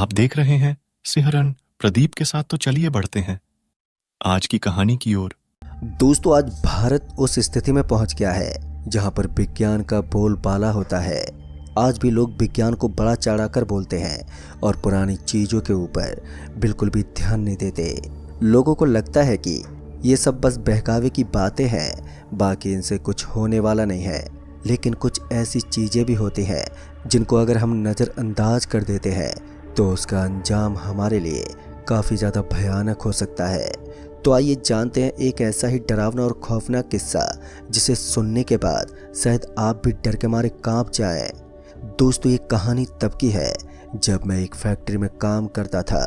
आप देख रहे हैं सिहरन प्रदीप के साथ। तो चलिए बढ़ते हैं आज की कहानी की ओर। दोस्तों, आज भारत उस स्थिति में पहुंच गया है जहां पर विज्ञान का बोलबाला होता है। आज भी लोग विज्ञान को बड़ा चढ़ाकर बोलते हैं और पुरानी चीजों के ऊपर बिल्कुल भी ध्यान नहीं देते। लोगों को लगता है कि ये सब बस बहकावे की बातें हैं, बाकी इनसे कुछ होने वाला नहीं है। लेकिन कुछ ऐसी चीजें भी होती हैं जिनको अगर हम नज़रअंदाज कर देते हैं तो उसका अंजाम हमारे लिए काफ़ी ज़्यादा भयानक हो सकता है। तो आइए जानते हैं एक ऐसा ही डरावना और खौफनाक किस्सा जिसे सुनने के बाद शायद आप भी डर के मारे कांप जाएं। दोस्तों, ये कहानी तब की है जब मैं एक फैक्ट्री में काम करता था।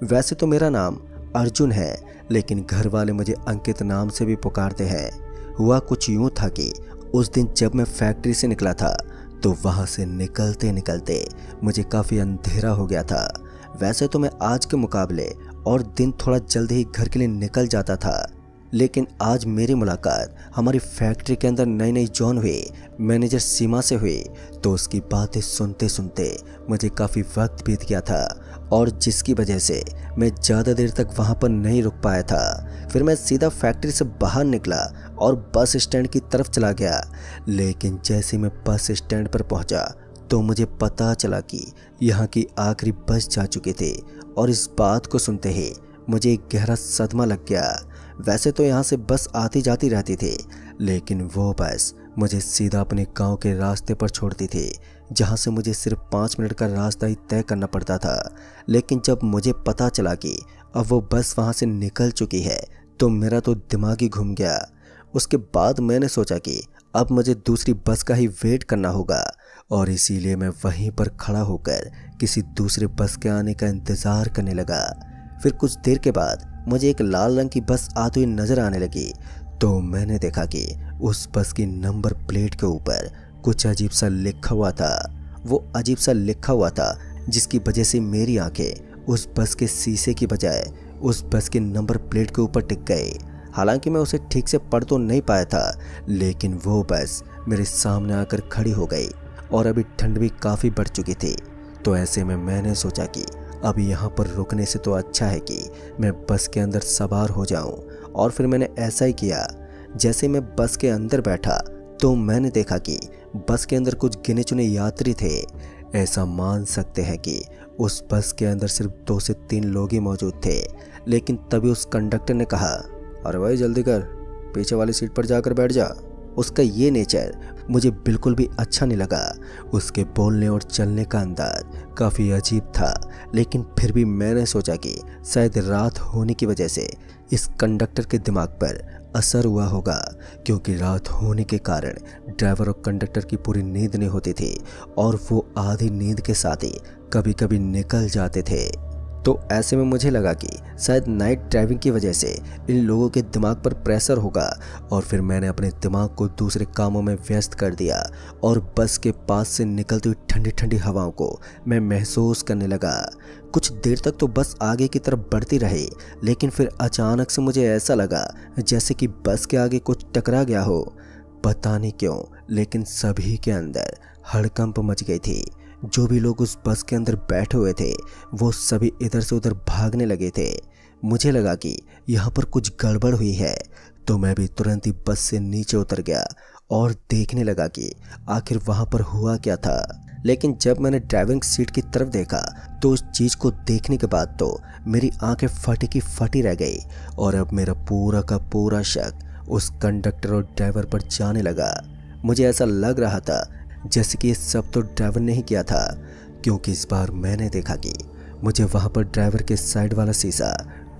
वैसे तो मेरा नाम अर्जुन है, लेकिन घर वाले मुझे अंकित नाम से भी पुकारते हैं। हुआ कुछ यूँ था कि उस दिन जब मैं फैक्ट्री से निकला था तो वहाँ से निकलते निकलते मुझे काफ़ी अंधेरा हो गया था। वैसे तो मैं आज के मुकाबले और दिन थोड़ा जल्द ही घर के लिए निकल जाता था, लेकिन आज मेरी मुलाकात हमारी फैक्ट्री के अंदर नई नई जॉइन हुई मैनेजर सीमा से हुई। तो उसकी बातें सुनते सुनते मुझे काफ़ी वक्त बीत गया था और जिसकी वजह से मैं ज़्यादा देर तक वहाँ पर नहीं रुक पाया था। फिर मैं सीधा फैक्ट्री से बाहर निकला और बस स्टैंड की तरफ चला गया। लेकिन जैसे मैं बस स्टैंड पर पहुँचा तो मुझे पता चला कि यहाँ की आखिरी बस जा चुकी थी और इस बात को सुनते ही मुझे एक गहरा सदमा लग गया। वैसे तो यहाँ से बस आती जाती रहती थी, लेकिन वो बस मुझे सीधा अपने गांव के रास्ते पर छोड़ती थी, जहाँ से मुझे सिर्फ 5 मिनट का रास्ता ही तय करना पड़ता था। लेकिन जब मुझे पता चला कि अब वो बस वहाँ से निकल चुकी है तो मेरा तो दिमाग ही घूम गया। उसके बाद मैंने सोचा कि अब मुझे दूसरी बस का ही वेट करना होगा और इसीलिए मैं वहीं पर खड़ा होकर किसी दूसरे बस के आने का इंतज़ार करने लगा। फिर कुछ देर के बाद मुझे एक लाल रंग की बस आती हुई नज़र आने लगी। तो मैंने देखा कि उस बस की नंबर प्लेट के ऊपर कुछ अजीब सा लिखा हुआ था। वो अजीब सा लिखा हुआ था जिसकी वजह से मेरी आंखें उस बस के शीशे की बजाय उस बस के नंबर प्लेट के ऊपर टिक गई। हालांकि मैं उसे ठीक से पढ़ तो नहीं पाया था, लेकिन वो बस मेरे सामने आकर खड़ी हो गई और अभी ठंड भी काफ़ी बढ़ चुकी थी। तो ऐसे में मैंने सोचा कि अभी यहाँ पर रुकने से तो अच्छा है कि मैं बस के अंदर सवार हो जाऊँ। और फिर मैंने ऐसा ही किया। जैसे मैं बस के अंदर बैठा तो मैंने देखा कि बस के अंदर कुछ गिने चुने यात्री थे। ऐसा मान सकते हैं कि उस बस के अंदर सिर्फ 2 से 3 लोग ही मौजूद थे। लेकिन तभी उस कंडक्टर ने कहा, अरे भाई जल्दी कर, पीछे वाली सीट पर जाकर बैठ जा। उसका ये नेचर मुझे बिल्कुल भी अच्छा नहीं लगा। उसके बोलने और चलने का अंदाज काफ़ी अजीब था, लेकिन फिर भी मैंने सोचा कि शायद रात होने की वजह से इस कंडक्टर के दिमाग पर असर हुआ होगा, क्योंकि रात होने के कारण ड्राइवर और कंडक्टर की पूरी नींद नहीं होती थी और वो आधी नींद के साथ ही कभी कभी निकल जाते थे। तो ऐसे में मुझे लगा कि शायद नाइट ड्राइविंग की वजह से इन लोगों के दिमाग पर प्रेशर होगा। और फिर मैंने अपने दिमाग को दूसरे कामों में व्यस्त कर दिया और बस के पास से निकलती हुई ठंडी ठंडी हवाओं को मैं महसूस करने लगा। कुछ देर तक तो बस आगे की तरफ बढ़ती रही, लेकिन फिर अचानक से मुझे ऐसा लगा जैसे कि बस के आगे कुछ टकरा गया हो। पता नहीं क्यों, लेकिन सभी के अंदर हड़कंप मच गई थी। जो भी लोग उस बस के अंदर बैठे हुए थे वो सभी इधर से उधर भागने लगे थे। मुझे लगा कि यहाँ पर कुछ गड़बड़ हुई है, तो मैं भी तुरंत ही बस से नीचे उतर गया और देखने लगा कि आखिर वहाँ पर हुआ क्या था। लेकिन जब मैंने ड्राइविंग सीट की तरफ देखा तो उस चीज़ को देखने के बाद तो मेरी आंखें फटी की फटी रह गई और अब मेरा पूरा का पूरा शक उस कंडक्टर और ड्राइवर पर जाने लगा। मुझे ऐसा लग रहा था जैसे कि ये सब तो ड्राइवर ने ही किया था, क्योंकि इस बार मैंने देखा कि मुझे वहाँ पर ड्राइवर के साइड वाला शीशा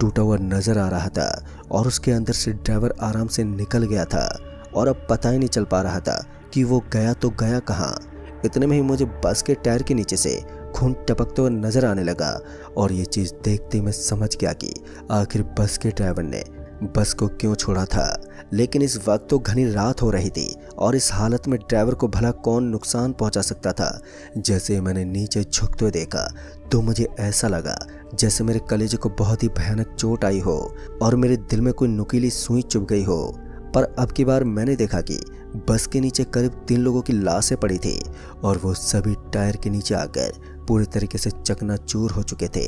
टूटा हुआ नज़र आ रहा था और उसके अंदर से ड्राइवर आराम से निकल गया था और अब पता ही नहीं चल पा रहा था कि वो गया तो गया कहाँ। इतने में ही मुझे बस के टायर के नीचे से खून टपकते हुए नज़र आने लगा और ये चीज़ देखते ही मैं समझ गया कि आखिर बस के ड्राइवर ने बस को क्यों छोड़ा था। लेकिन इस वक्त तो घनी रात हो रही थी और इस हालत में ड्राइवर को भला कौन नुकसान पहुंचा सकता था। जैसे मैंने नीचे झुकते हुए देखा तो मुझे ऐसा लगा जैसे मेरे कलेजे को बहुत ही भयानक चोट आई हो और मेरे दिल में कोई नुकीली सुई चुभ गई हो। पर अब की बार मैंने देखा कि बस के नीचे करीब 3 लोगों की लाशें पड़ी थी और वो सभी टायर के नीचे आकर पूरी तरीके से चकनाचूर हो चुके थे।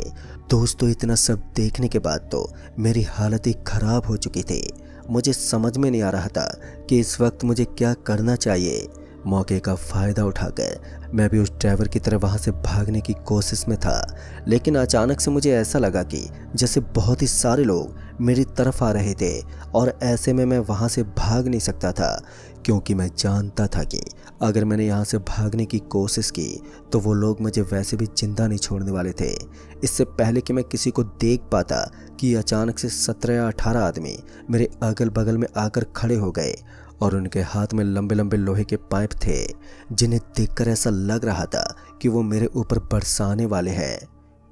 दोस्तों, इतना सब देखने के बाद तो मेरी हालत ही खराब हो चुकी थी। मुझे समझ में नहीं आ रहा था कि इस वक्त मुझे क्या करना चाहिए। मौके का फ़ायदा उठाकर मैं भी उस ड्राइवर की तरह वहाँ से भागने की कोशिश में था, लेकिन अचानक से मुझे ऐसा लगा कि जैसे बहुत ही सारे लोग मेरी तरफ आ रहे थे और ऐसे में मैं वहाँ से भाग नहीं सकता था, क्योंकि मैं जानता था कि अगर मैंने यहाँ से भागने की कोशिश की तो वो लोग मुझे वैसे भी जिंदा नहीं छोड़ने वाले थे। इससे पहले कि मैं किसी को देख पाता कि अचानक से 17 या 18 आदमी मेरे अगल बगल में आकर खड़े हो गए और उनके हाथ में लंबे लंबे लोहे के पाइप थे, जिन्हें देखकर ऐसा लग रहा था कि वो मेरे ऊपर बरसाने वाले हैं।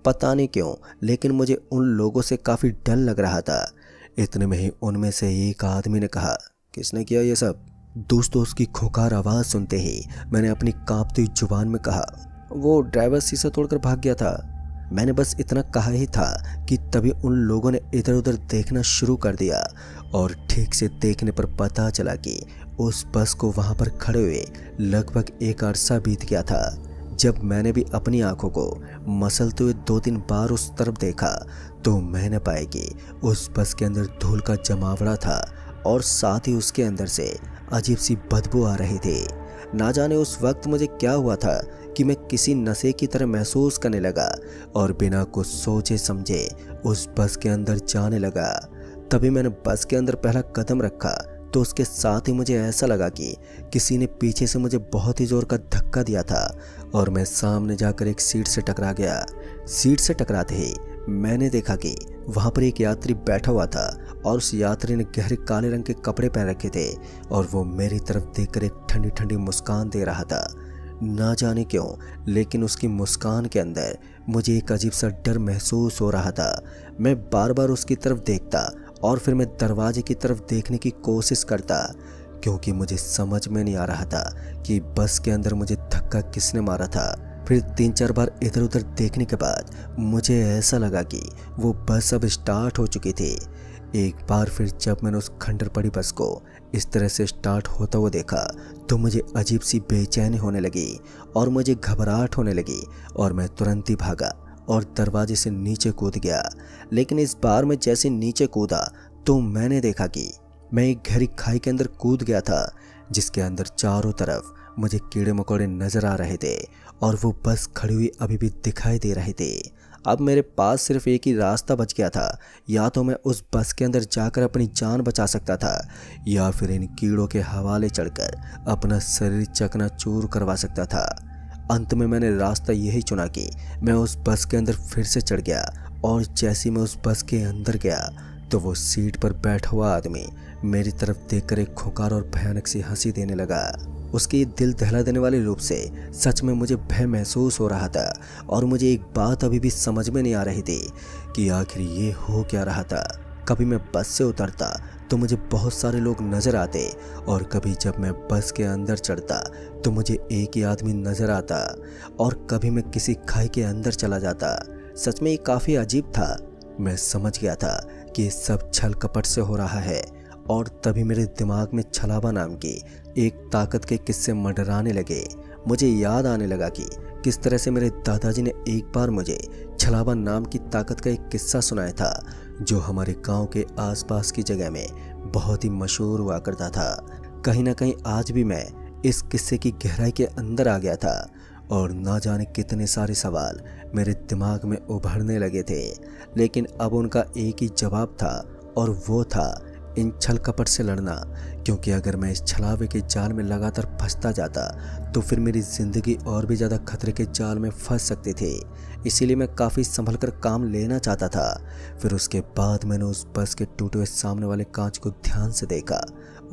पता नहीं क्यों, लेकिन मुझे उन लोगों से काफ़ी डर लग रहा था। इतने में ही उनमें से एक आदमी ने कहा, किसने किया ये सब? दोस्तों, उसकी खोखार आवाज़ सुनते ही मैंने अपनी कांपती जुबान में कहा, वो ड्राइवर शीशा तोड़कर भाग गया था। मैंने बस इतना कहा ही था कि तभी उन लोगों ने इधर उधर देखना शुरू कर दिया और ठीक से देखने पर पता चला कि उस बस को वहां पर खड़े हुए लगभग एक अरसा बीत गया था। जब मैंने भी अपनी आंखों को मसलते हुए 2-3 बार उस तरफ देखा तो मैंने पाया कि उस बस के अंदर धूल का जमावड़ा था और साथ ही उसके अंदर से अजीब सी बदबू आ रही थी। ना जाने उस वक्त मुझे क्या हुआ था कि मैं किसी नशे की तरह महसूस करने लगा और बिना कुछ सोचे समझे उस बस के अंदर जाने लगा। तभी मैंने बस के अंदर पहला कदम रखा तो उसके साथ ही मुझे ऐसा लगा कि किसी ने पीछे से मुझे बहुत ही जोर का धक्का दिया था और मैं सामने जाकर एक सीट से टकरा गया। सीट से टकराते ही मैंने देखा कि वहाँ पर एक यात्री बैठा हुआ था और उस यात्री ने गहरे काले रंग के कपड़े पहन रखे थे और वो मेरी तरफ देखकर एक ठंडी ठंडी मुस्कान दे रहा था। ना जाने क्यों, लेकिन उसकी मुस्कान के अंदर मुझे एक अजीब सा डर महसूस हो रहा था। मैं बार बार उसकी तरफ देखता और फिर मैं दरवाजे की तरफ देखने की कोशिश करता, क्योंकि मुझे समझ में नहीं आ रहा था कि बस के अंदर मुझे धक्का किसने मारा था। फिर 3-4 बार इधर उधर देखने के बाद मुझे ऐसा लगा कि वो बस अब स्टार्ट हो चुकी थी। एक बार फिर जब मैंने उस खंडर पड़ी बस को इस तरह से स्टार्ट होता हुआ देखा तो मुझे अजीब सी बेचैनी होने लगी और मुझे घबराहट होने लगी और मैं तुरंत ही भागा और दरवाजे से नीचे कूद गया। लेकिन इस बार मैं जैसे नीचे कूदा तो मैंने देखा कि मैं एक गहरी खाई के अंदर कूद गया था, जिसके अंदर चारों तरफ मुझे कीड़े मकोड़े नजर आ रहे थे और वो बस खड़ी हुई अभी भी दिखाई दे रही थी। अब मेरे पास सिर्फ एक ही रास्ता बच गया था, या तो मैं उस बस के अंदर जाकर अपनी जान बचा सकता था या फिर इन कीड़ों के हवाले चढ़कर अपना शरीर चकनाचूर करवा सकता था। अंत में मैंने रास्ता यही चुना कि मैं उस बस के अंदर फिर से चढ़ गया और जैसे मैं उस बस के अंदर गया तो वो सीट पर बैठा हुआ आदमी मेरी तरफ देखकर एक खुंखार और भयानक सी हंसी देने लगा। उसके दिल दहला देने वाले रूप से सच में मुझे भय महसूस हो रहा था और मुझे एक बात अभी भी समझ में नहीं आ रही थी कि आखिर ये हो क्या रहा था। कभी मैं बस से उतरता तो मुझे बहुत सारे लोग नजर आते और कभी जब मैं बस के अंदर चढ़ता तो मुझे एक ही आदमी नजर आता और कभी मैं किसी खाई के अंदर चला जाता। सच में ये काफ़ी अजीब था। मैं समझ गया था कि ये सब छल कपट से हो रहा है और तभी मेरे दिमाग में छलावा नाम की एक ताकत के किस्से मंडराने लगे। मुझे याद आने लगा कि किस तरह से मेरे दादाजी ने एक बार मुझे छलावा नाम की ताकत का एक किस्सा सुनाया था, जो हमारे गांव के आसपास की जगह में बहुत ही मशहूर हुआ करता था। कहीं ना कहीं आज भी मैं इस किस्से की गहराई के अंदर आ गया था और ना जाने कितने सारे सवाल मेरे दिमाग में उभरने लगे थे, लेकिन अब उनका एक ही जवाब था और वो था इन छल कपट से लड़ना। क्योंकि अगर मैं इस छलावे के जाल में लगातार फंसता जाता तो फिर मेरी ज़िंदगी और भी ज़्यादा खतरे के जाल में फंस सकती थी। इसीलिए मैं काफ़ी संभल कर काम लेना चाहता था। फिर उसके बाद मैंने उस बस के टूटे हुए सामने वाले कांच को ध्यान से देखा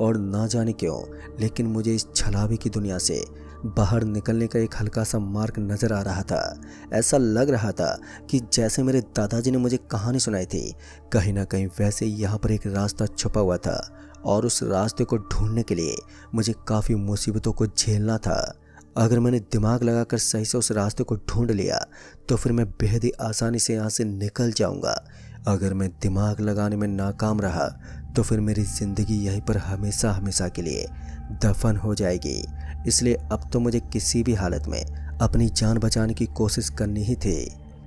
और ना जाने क्यों, लेकिन मुझे इस छलावे की दुनिया से बाहर निकलने का एक हल्का सा मार्ग नज़र आ रहा था। ऐसा लग रहा था कि जैसे मेरे दादाजी ने मुझे कहानी सुनाई थी, कहीं ना कहीं वैसे ही यहाँ पर एक रास्ता छुपा हुआ था और उस रास्ते को ढूंढने के लिए मुझे काफ़ी मुसीबतों को झेलना था। अगर मैंने दिमाग लगाकर सही से उस रास्ते को ढूंढ लिया तो फिर मैं बेहद ही आसानी से यहाँ से निकल जाऊँगा। अगर मैं दिमाग लगाने में नाकाम रहा तो फिर मेरी ज़िंदगी यहीं पर हमेशा हमेशा के लिए दफन हो जाएगी। इसलिए अब तो मुझे किसी भी हालत में अपनी जान बचाने की कोशिश करनी ही थी।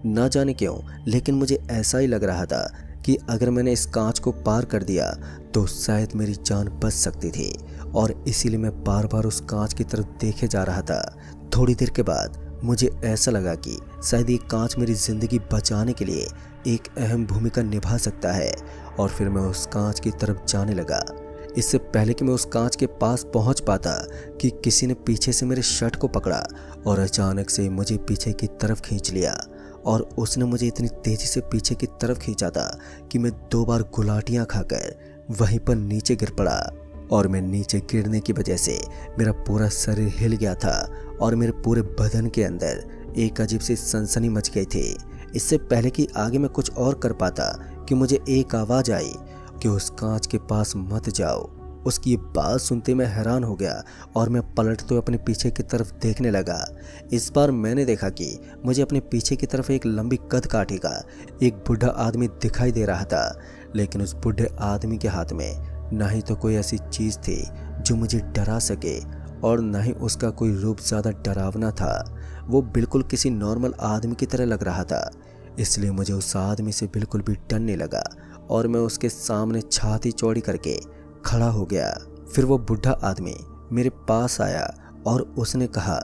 ना जाने क्यों, लेकिन मुझे ऐसा ही लग रहा था कि अगर मैंने इस कांच को पार कर दिया तो शायद मेरी जान बच सकती थी, और इसीलिए मैं बार बार उस कांच की तरफ देखे जा रहा था। थोड़ी देर के बाद मुझे ऐसा लगा कि शायद ये कांच मेरी ज़िंदगी बचाने के लिए एक अहम भूमिका निभा सकता है, और फिर मैं उस कांच की तरफ जाने लगा। इससे पहले कि मैं उस कांच के पास पहुंच पाता कि किसी ने पीछे से मेरे शर्ट को पकड़ा और अचानक से मुझे पीछे की तरफ खींच लिया, और उसने मुझे इतनी तेज़ी से पीछे की तरफ खींचा था कि मैं 2 बार गुलाटियाँ खाकर वहीं पर नीचे गिर पड़ा। और मैं नीचे गिरने की वजह से मेरा पूरा शरीर हिल गया था और मेरे पूरे बदन के अंदर एक अजीब सी सनसनी मच गई थी। इससे पहले कि आगे मैं कुछ और कर पाता कि मुझे एक आवाज़ आई कि उस कांच के पास मत जाओ। उसकी ये बात सुनते मैं हैरान हो गया और मैं पलटते हुए अपने पीछे की तरफ देखने लगा। इस बार मैंने देखा कि मुझे अपने पीछे की तरफ एक लंबी कद काठी का एक बूढ़ा आदमी दिखाई दे रहा था, लेकिन उस बूढ़े आदमी के हाथ में ना ही तो कोई ऐसी चीज़ थी जो मुझे डरा सके, और ना ही उसका कोई रूप ज़्यादा डरावना था। वो बिल्कुल किसी नॉर्मल आदमी की तरह लग रहा था। इसलिए मुझे उस आदमी से बिल्कुल भी डर नहीं लगा और मैं उसके सामने छाती चौड़ी करके खड़ा हो गया। फिर वो बूढ़ा आदमी मेरे पास आया और उसने कहा,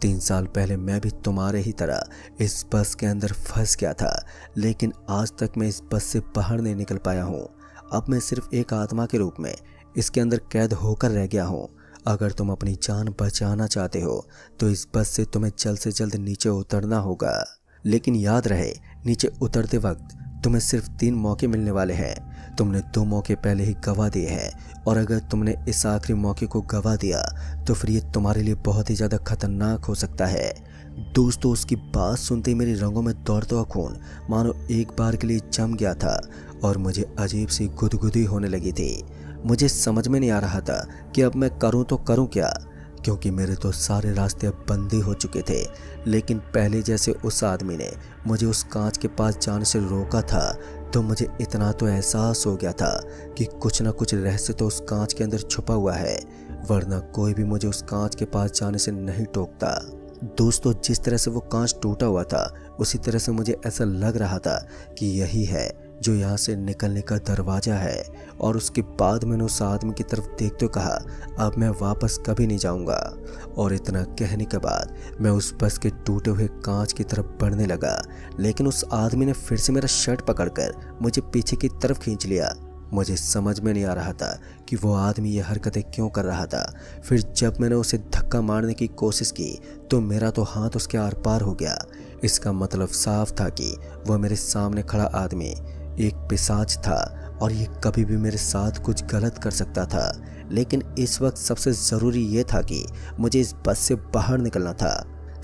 3 साल पहले मैं भी तुम्हारे ही तरह इस बस के अंदर फंस गया था, लेकिन आज तक मैं इस बस से बाहर नहीं निकल पाया हूँ। अब मैं सिर्फ एक आत्मा के रूप में इसके अंदर कैद होकर रह गया हूँ। अगर तुम अपनी जान बचाना चाहते हो तो इस बस से तुम्हें जल्द से जल्द नीचे उतरना होगा, लेकिन याद रहे नीचे उतरते वक्त तुम्हें सिर्फ 3 मौके मिलने वाले हैं। तुमने 2 मौके पहले ही गंवा दिए हैं, और अगर तुमने इस आखिरी मौके को गंवा दिया तो फिर ये तुम्हारे लिए बहुत ही ज़्यादा खतरनाक हो सकता है। दोस्तों, उसकी बात सुनते ही मेरे रंगों में दौड़ता हुआ खून मानो एक बार के लिए जम गया था और मुझे अजीब सी गुदगुदी होने लगी थी। मुझे समझ में नहीं आ रहा था कि अब मैं करूं तो करूं क्या, क्योंकि मेरे तो सारे रास्ते अब बंद ही हो चुके थे। लेकिन पहले जैसे उस आदमी ने मुझे उस कांच के पास जाने से रोका था, तो मुझे इतना तो एहसास हो गया था कि कुछ ना कुछ रहस्य तो उस कांच के अंदर छुपा हुआ है, वरना कोई भी मुझे उस कांच के पास जाने से नहीं टोकता। दोस्तों, जिस तरह से वो कांच टूटा हुआ था उसी तरह से मुझे ऐसा लग रहा था कि यही है जो यहाँ से निकलने का दरवाज़ा है। और उसके बाद मैंने उस आदमी की तरफ देखते हुए कहा, अब मैं वापस कभी नहीं जाऊँगा। और इतना कहने के बाद मैं उस बस के टूटे हुए कांच की तरफ बढ़ने लगा, लेकिन उस आदमी ने फिर से मेरा शर्ट पकड़कर मुझे पीछे की तरफ खींच लिया। मुझे समझ में नहीं आ रहा था कि वो आदमी ये हरकतें क्यों कर रहा था। फिर जब मैंने उसे धक्का मारने की कोशिश की तो मेरा तो हाथ उसके आर पार हो गया। इसका मतलब साफ था कि वह मेरे सामने खड़ा आदमी एक पिशाच था और ये कभी भी मेरे साथ कुछ गलत कर सकता था। लेकिन इस वक्त सबसे ज़रूरी ये था कि मुझे इस बस से बाहर निकलना था।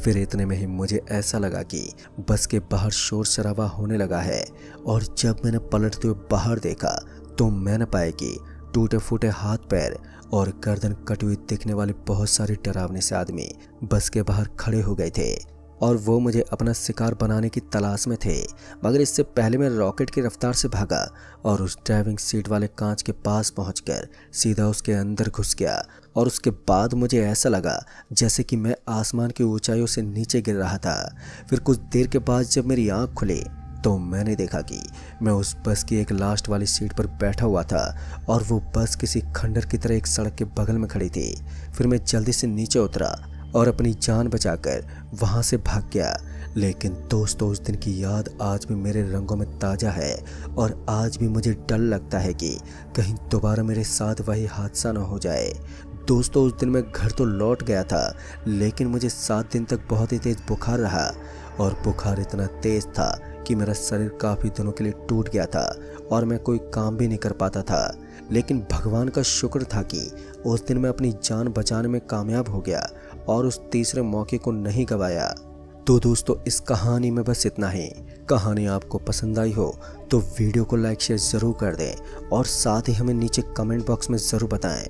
फिर इतने में ही मुझे ऐसा लगा कि बस के बाहर शोर शराबा होने लगा है, और जब मैंने पलटते हुए बाहर देखा तो मैंने पाया कि टूटे फूटे हाथ पैर और गर्दन कटी हुई दिखने वाले बहुत सारे डरावने से आदमी बस के बाहर खड़े हो गए थे, और वो मुझे अपना शिकार बनाने की तलाश में थे। मगर इससे पहले मैं रॉकेट की रफ्तार से भागा और उस ड्राइविंग सीट वाले कांच के पास पहुंचकर सीधा उसके अंदर घुस गया। और उसके बाद मुझे ऐसा लगा जैसे कि मैं आसमान की ऊंचाइयों से नीचे गिर रहा था। फिर कुछ देर के बाद जब मेरी आँख खुली तो मैंने देखा कि मैं उस बस की एक लास्ट वाली सीट पर बैठा हुआ था, और वो बस किसी खंडर की तरह एक सड़क के बगल में खड़ी थी। फिर मैं जल्दी से नीचे उतरा और अपनी जान बचाकर वहाँ से भाग गया। लेकिन दोस्तों, उस दिन की याद आज भी मेरे रंगों में ताज़ा है, और आज भी मुझे डर लगता है कि कहीं दोबारा मेरे साथ वही हादसा न हो जाए। दोस्तों, उस दिन मैं घर तो लौट गया था, लेकिन मुझे 7 दिन तक बहुत ही तेज़ बुखार रहा, और बुखार इतना तेज़ था कि मेरा शरीर काफ़ी दिनों के लिए टूट गया था और मैं कोई काम भी नहीं कर पाता था। लेकिन भगवान का शुक्र था कि उस दिन मैं अपनी जान बचाने में कामयाब हो गया और उस तीसरे मौके को नहीं गंवाया। तो दोस्तों, इस कहानी में बस इतना ही। कहानी आपको पसंद आई हो तो वीडियो को लाइक शेयर ज़रूर कर दें, और साथ ही हमें नीचे कमेंट बॉक्स में ज़रूर बताएं